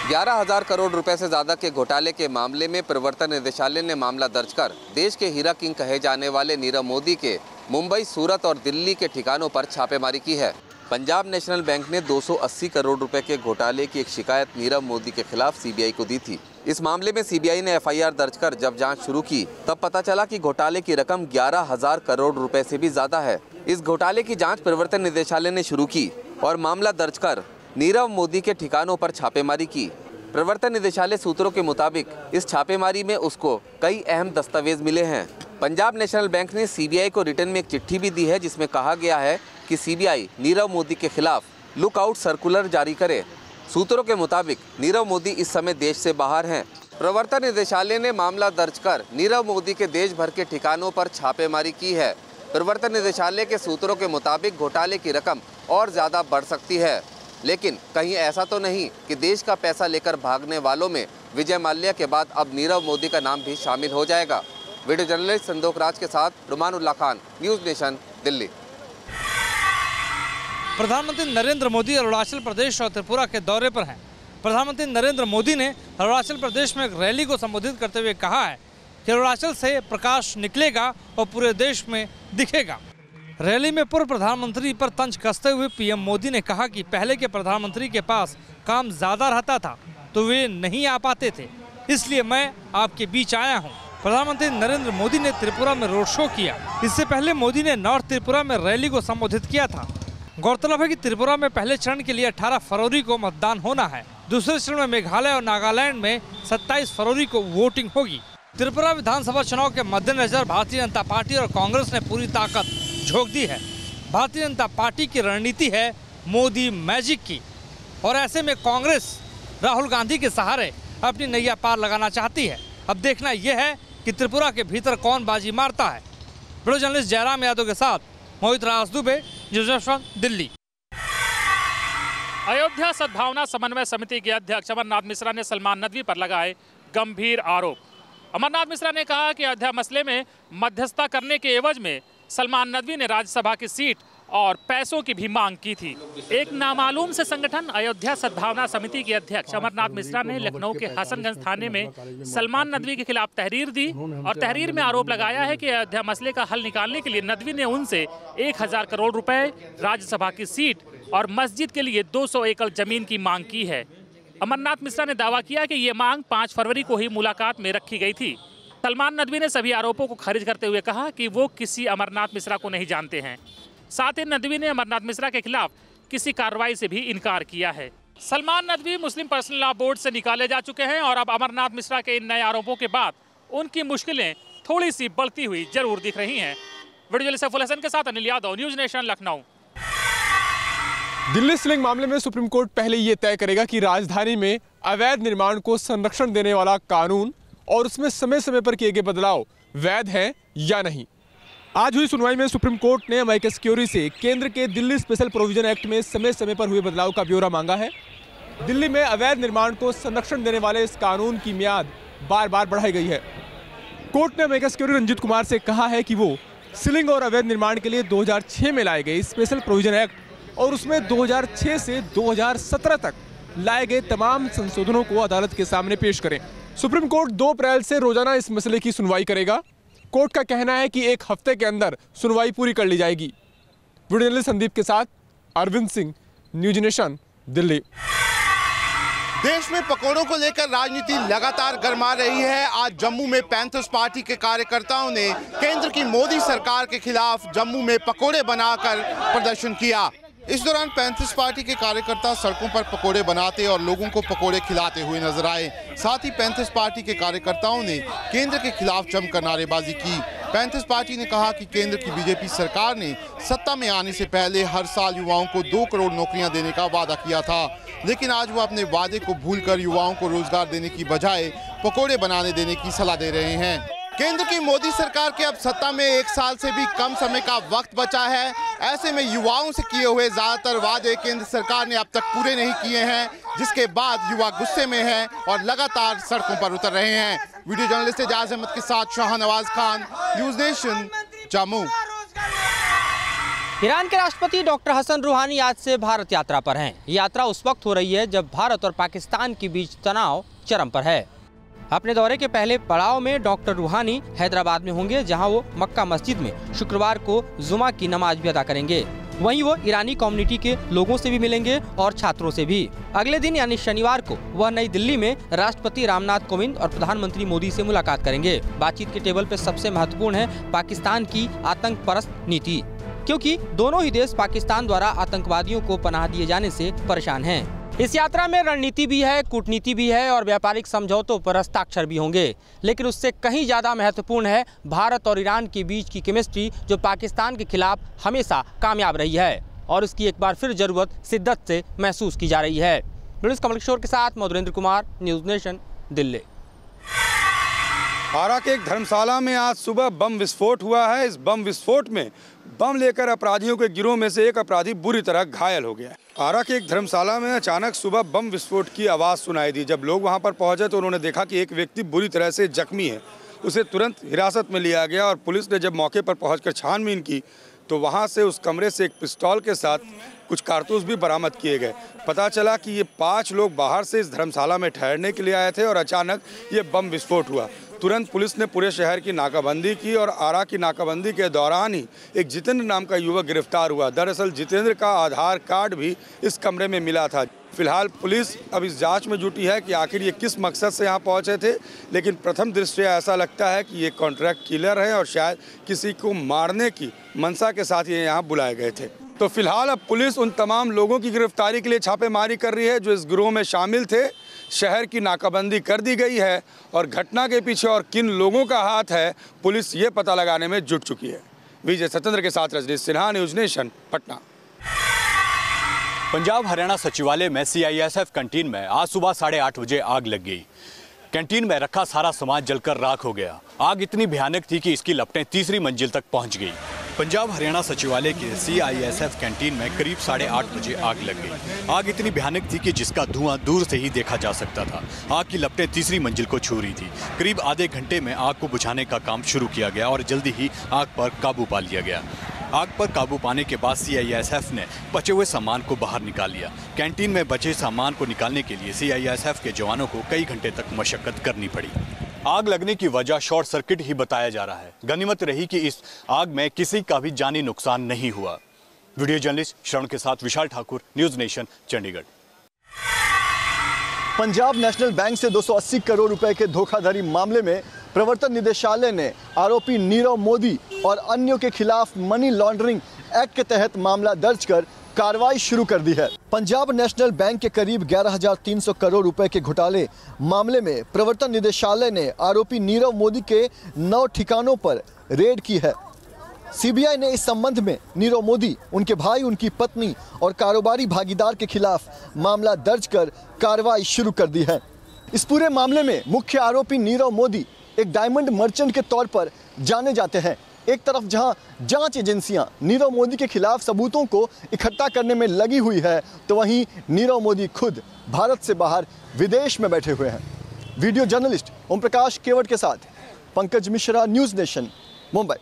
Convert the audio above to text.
11,000 करोड़ रुपए से ज्यादा के घोटाले के मामले में प्रवर्तन निदेशालय ने मामला दर्ज कर देश के हीरा किंग कहे जाने वाले नीरव मोदी के मुंबई, सूरत और दिल्ली के ठिकानों पर छापेमारी की है। पंजाब नेशनल बैंक ने 280 करोड़ रुपए के घोटाले की एक शिकायत नीरव मोदी के खिलाफ सीबीआई को दी थी। इस मामले में सीबीआई ने एफआईआर दर्ज कर जब जांच शुरू की तब पता चला कि घोटाले की रकम 11,000 करोड़ रुपए से भी ज्यादा है। इस घोटाले की जांच प्रवर्तन निदेशालय ने शुरू की और मामला दर्ज कर नीरव मोदी के ठिकानों पर छापेमारी की। प्रवर्तन निदेशालय सूत्रों के मुताबिक इस छापेमारी में उसको कई अहम दस्तावेज मिले हैं। पंजाब नेशनल बैंक ने सीबीआई को रिटर्न में एक चिट्ठी भी दी है जिसमें कहा गया है कि सीबीआई नीरव मोदी के खिलाफ लुकआउट सर्कुलर जारी करे। सूत्रों के मुताबिक नीरव मोदी इस समय देश से बाहर हैं। प्रवर्तन निदेशालय ने मामला दर्ज कर नीरव मोदी के देश भर के ठिकानों पर छापेमारी की है। प्रवर्तन निदेशालय के सूत्रों के मुताबिक घोटाले की रकम और ज्यादा बढ़ सकती है, लेकिन कहीं ऐसा तो नहीं कि देश का पैसा लेकर भागने वालों में विजय माल्या के बाद अब नीरव मोदी का नाम भी शामिल हो जाएगा। वीडियो जर्नलिस्ट संदोख राज के साथ रुमानुल्लाह खान, न्यूज़ नेशन, दिल्ली। प्रधानमंत्री नरेंद्र मोदी अरुणाचल प्रदेश और त्रिपुरा के दौरे पर हैं। प्रधानमंत्री नरेंद्र मोदी ने अरुणाचल प्रदेश में एक रैली को संबोधित करते हुए कहा है कि अरुणाचल से प्रकाश निकलेगा और पूरे देश में दिखेगा। रैली में पूर्व प्रधानमंत्री पर तंज कसते हुए पीएम मोदी ने कहा कि पहले के प्रधानमंत्री के पास काम ज़्यादा रहता था तो वे नहीं आ पाते थे, इसलिए मैं आपके बीच आया हूँ। प्रधानमंत्री नरेंद्र मोदी ने त्रिपुरा में रोड शो किया। इससे पहले मोदी ने नॉर्थ त्रिपुरा में रैली को संबोधित किया था। गौरतलब है कि त्रिपुरा में पहले चरण के लिए 18 फरवरी को मतदान होना है। दूसरे चरण में मेघालय और नागालैंड में 27 फरवरी को वोटिंग होगी। त्रिपुरा विधानसभा चुनाव के मद्देनजर भारतीय जनता पार्टी और कांग्रेस ने पूरी ताकत झोंक दी है। भारतीय जनता पार्टी की रणनीति है मोदी मैजिक की, और ऐसे में कांग्रेस राहुल गांधी के सहारे अपनी नैया पार लगाना चाहती है। अब देखना यह है कि त्रिपुरा के भीतर कौन बाजी मारता है। वीडियो जर्नलिस्ट जयराम यादव के साथ मोहित राज दुबे, दिल्ली। अयोध्या सद्भावना समन्वय समिति के अध्यक्ष अमरनाथ मिश्रा ने सलमान नदवी पर लगाए गंभीर आरोप। अमरनाथ मिश्रा ने कहा कि अयोध्या मसले में मध्यस्थता करने के एवज में सलमान नदवी ने राज्यसभा की सीट और पैसों की भी मांग की थी। एक नामालूम से संगठन अयोध्या सद्भावना समिति के अध्यक्ष अमरनाथ मिश्रा ने लखनऊ के हसनगंज थाने में सलमान नदवी के खिलाफ तहरीर दी और तहरीर में आरोप लगाया है कि अयोध्या मसले का हल निकालने के लिए नदवी ने उनसे 1,000 करोड़ रुपए, राज्यसभा की सीट और मस्जिद के लिए 200 एकड़ जमीन की मांग की है। अमरनाथ मिश्रा ने दावा किया कि ये मांग 5 फरवरी को ही मुलाकात में रखी गई थी। सलमान नदवी ने सभी आरोपों को खारिज करते हुए कहा कि वो किसी अमरनाथ मिश्रा को नहीं जानते हैं। साथ ही नदवी ने अमरनाथ मिश्रा के खिलाफ किसी कार्रवाई से भी इनकार किया है। सलमान नदवी मुस्लिम पर्सनल लॉ बोर्ड से निकाले जा चुके हैं और अब अमरनाथ मिश्रा के इन नए आरोपों के बाद उनकी मुश्किलें थोड़ी सी बढ़ती हुई जरूर दिख रही हैं। वीडियो जर्नलिस्ट सैफुल हसन के साथ Anil Yadav, news nation, Lucknow. Delhi sling मामले में सुप्रीम कोर्ट पहले ये तय करेगा कि राजधानी में अवैध निर्माण को संरक्षण देने वाला कानून और उसमें समय समय पर किए गए बदलाव वैध हैं या नहीं। आज हुई सुनवाई में सुप्रीम कोर्ट ने अमिकस क्यूरी से केंद्र के दिल्ली स्पेशल प्रोविजन एक्ट में समय समय पर हुए बदलाव का ब्यौरा मांगा है। दिल्ली में अवैध निर्माण को संरक्षण देने वाले इस कानून की मियाद बार बार बढ़ाई गई है। कोर्ट ने अमिकस क्यूरी रंजीत कुमार से कहा है कि वो सीलिंग और अवैध निर्माण के लिए 2006 में लाए गए स्पेशल प्रोविजन एक्ट और उसमें 2006 से 2017 तक लाए गए तमाम संशोधनों को अदालत के सामने पेश करें। सुप्रीम कोर्ट 2 अप्रैल से रोजाना इस मसले की सुनवाई करेगा। कोर्ट का कहना है कि 1 हफ्ते के अंदर सुनवाई पूरी कर ली जाएगी। वीडियो जर्नलिस्ट संदीप के साथ अरविंद सिंह, न्यूज़ नेशन, दिल्ली। देश में पकौड़ों को लेकर राजनीति लगातार गर्मा रही है। आज जम्मू में पैंथर्स पार्टी के कार्यकर्ताओं ने केंद्र की मोदी सरकार के खिलाफ जम्मू में पकौड़े बनाकर प्रदर्शन किया। इस दौरान पैंथर्स पार्टी के कार्यकर्ता सड़कों पर पकोड़े बनाते और लोगों को पकोड़े खिलाते हुए नजर आए। साथ ही पैंथर्स पार्टी के कार्यकर्ताओं ने केंद्र के खिलाफ जमकर नारेबाजी की। पैंथर्स पार्टी ने कहा कि केंद्र की बीजेपी सरकार ने सत्ता में आने से पहले हर साल युवाओं को 2 करोड़ नौकरियां देने का वादा किया था, लेकिन आज वो अपने वादे को भूलकर युवाओं को रोजगार देने की बजाय पकोड़े बनाने देने की सलाह दे रहे हैं। केंद्र की मोदी सरकार के अब सत्ता में 1 साल से भी कम समय का वक्त बचा है। ऐसे में युवाओं से किए हुए ज्यादातर वादे केंद्र सरकार ने अब तक पूरे नहीं किए हैं, जिसके बाद युवा गुस्से में हैं और लगातार सड़कों पर उतर रहे हैं। वीडियो जर्नलिस्ट एजाज अहमद के साथ Shahnawaz Khan, news nation, Jammu. Iran के राष्ट्रपति डॉक्टर हसन रूहानी आज से भारत यात्रा पर हैं। यात्रा उस वक्त हो रही है जब भारत और पाकिस्तान के बीच तनाव चरम पर है। अपने दौरे के पहले पड़ाव में डॉक्टर रूहानी हैदराबाद में होंगे, जहां वो मक्का मस्जिद में शुक्रवार को जुमा की नमाज भी अदा करेंगे। वहीं वो ईरानी कम्युनिटी के लोगों से भी मिलेंगे और छात्रों से भी। अगले दिन यानी शनिवार को वह नई दिल्ली में राष्ट्रपति रामनाथ कोविंद और प्रधानमंत्री मोदी से मुलाकात करेंगे। बातचीत के टेबल पर सबसे महत्वपूर्ण है पाकिस्तान की आतंक परस्त नीति, क्योंकि दोनों ही देश पाकिस्तान द्वारा आतंकवादियों को पनाह दिए जाने से परेशान हैं। इस यात्रा में रणनीति भी है, कूटनीति भी है और व्यापारिक समझौतों पर हस्ताक्षर भी होंगे। लेकिन उससे कहीं ज्यादा महत्वपूर्ण है भारत और ईरान के बीच की केमिस्ट्री, जो पाकिस्तान के खिलाफ हमेशा कामयाब रही है और उसकी एक बार फिर जरूरत शिद्दत से महसूस की जा रही है। कमल किशोर के साथ मधुरेंद्र कुमार, न्यूज़ नेशन, दिल्ली। आरा के एक धर्मशाला में आज सुबह बम विस्फोट हुआ है। इस बम विस्फोट में बम लेकर अपराधियों के गिरोह में से एक अपराधी बुरी तरह घायल हो गया। आरा के एक धर्मशाला में अचानक सुबह बम विस्फोट की आवाज़ सुनाई दी। जब लोग वहां पर पहुंचे तो उन्होंने देखा कि एक व्यक्ति बुरी तरह से जख्मी है। उसे तुरंत हिरासत में लिया गया और पुलिस ने जब मौके पर पहुंचकर छानबीन की तो वहां से उस कमरे से एक पिस्तौल के साथ कुछ कारतूस भी बरामद किए गए। पता चला कि ये 5 लोग बाहर से इस धर्मशाला में ठहरने के लिए आए थे और अचानक ये बम विस्फोट हुआ। तुरंत पुलिस ने पूरे शहर की नाकाबंदी की और आरा की नाकाबंदी के दौरान ही एक जितेंद्र नाम का युवक गिरफ्तार हुआ। दरअसल जितेंद्र का आधार कार्ड भी इस कमरे में मिला था। फिलहाल पुलिस अब इस जांच में जुटी है कि आखिर ये किस मकसद से यहाँ पहुँचे थे, लेकिन प्रथम दृष्टया ऐसा लगता है कि ये कॉन्ट्रैक्ट किलर है और शायद किसी को मारने की मंशा के साथ ये यहाँ बुलाए गए थे। तो फिलहाल अब पुलिस उन तमाम लोगों की गिरफ्तारी के लिए छापेमारी कर रही है जो इस गिरोह में शामिल थे। शहर की नाकाबंदी कर दी गई है और घटना के पीछे और किन लोगों का हाथ है पुलिस ये पता लगाने में जुट चुकी है। विजय सत्येंद्र के साथ रजनीश सिन्हा, न्यूज़ नेशन, पटना। पंजाब हरियाणा सचिवालय में CISF कैंटीन में आज सुबह 8:30 बजे आग लग गई। कैंटीन में रखा सारा सामान जलकर राख हो गया। आग इतनी भयानक थी कि इसकी लपटें तीसरी मंजिल तक पहुंच गई। पंजाब हरियाणा सचिवालय के CISF कैंटीन में करीब 8:30 बजे आग लग गई। आग इतनी भयानक थी कि जिसका धुआं दूर से ही देखा जा सकता था। आग की लपटें तीसरी मंजिल को छू रही थी। करीब आधे घंटे में आग को बुझाने का काम शुरू किया गया और जल्दी ही आग पर काबू पा लिया गया। आग पर काबू पाने के बाद CISF ने बचे हुए सामान को बाहर निकाल लिया। कैंटीन में बचे सामान को निकालने के लिए CISF के जवानों को कई घंटे तक मशक्कत करनी पड़ी। आग लगने की वजह शॉर्ट सर्किट ही बताया जा रहा है। गनीमत रही कि इस आग में किसी का भी जानी नुकसान नहीं हुआ। वीडियो जर्नलिस्ट श्रवण के साथ Vishal Thakur, news nation, Chandigarh. Punjab national bank से 280 करोड़ रुपए के धोखाधड़ी मामले में प्रवर्तन निदेशालय ने आरोपी नीरव मोदी और अन्यों के खिलाफ मनी लॉन्ड्रिंग एक्ट के तहत मामला दर्ज कर कार्रवाई शुरू कर दी है। पंजाब नेशनल बैंक के करीब 11,300 करोड़ रुपए के घोटाले मामले में प्रवर्तन निदेशालय ने आरोपी नीरव मोदी के 9 ठिकानों पर रेड की है। CBI ने इस संबंध में नीरव मोदी, उनके भाई, उनकी पत्नी और कारोबारी भागीदार के खिलाफ मामला दर्ज कर कार्रवाई शुरू कर दी है। इस पूरे मामले में मुख्य आरोपी नीरव मोदी एक डायमंड मर्चेंट के तौर पर जाने जाते हैं। एक तरफ जहां जांच एजेंसियां नीरव मोदी के खिलाफ सबूतों को इकट्ठा करने में लगी हुई है, तो वहीं नीरव मोदी खुद भारत से बाहर विदेश में बैठे हुए हैं। वीडियो जर्नलिस्ट ओम प्रकाश केवट के साथ पंकज मिश्रा, न्यूज़ नेशन, मुंबई।